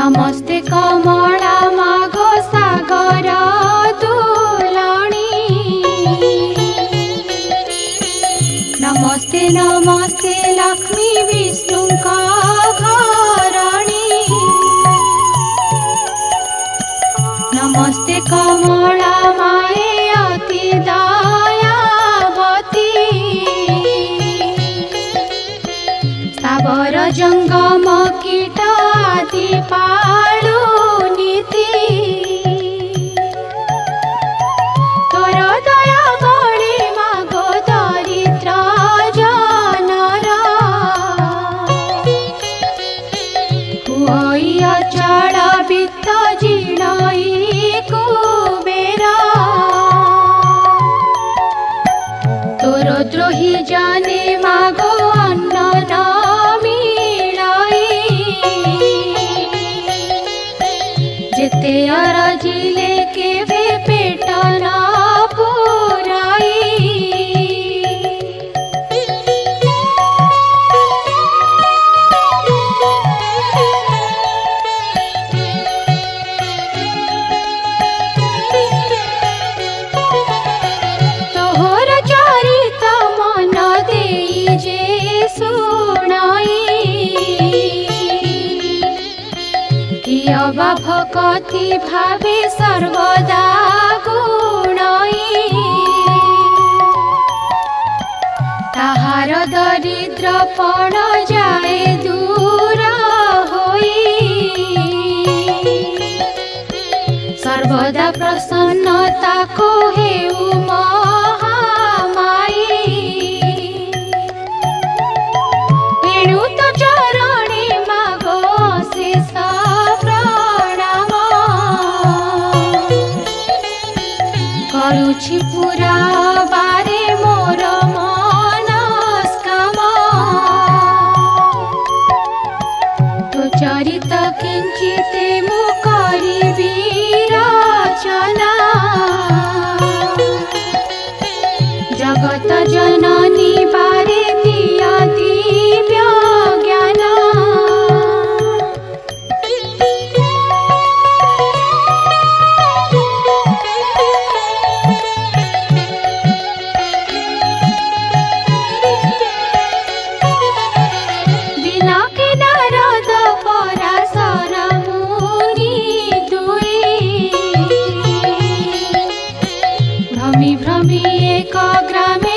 नमस्ते कमला मागो सागर दुलणी नमस्ते नमस्ते लक्ष्मी विष्णु घरणी नमस्ते कमला माए अति दयावती सावर जंगम कीट आदि पालु नीति तोर दया बड़ी मागो दरिद्र जनर हुई अचल वित्त जीर्णई कुबेर तोर द्रोही जाने मागो अन्न न जेते अरजिले केवे पेट न पुराई तोहर चरित मन देई जे सुनाई कियबा भक्ति भावे सर्वदा गुणई ताहार दरिद्रपण जाए दूर होई सर्वदा प्रसन्नता को हेउ महामाई एणु तो चरणी मागो शेष करुछि पूरा बारे मोर मनस्काम तो चरित किंचिते मु करिबि रचना जगत जननी बारे दिया दिव्य ज्ञान भ्रमी भ्रमी एक ग्रामे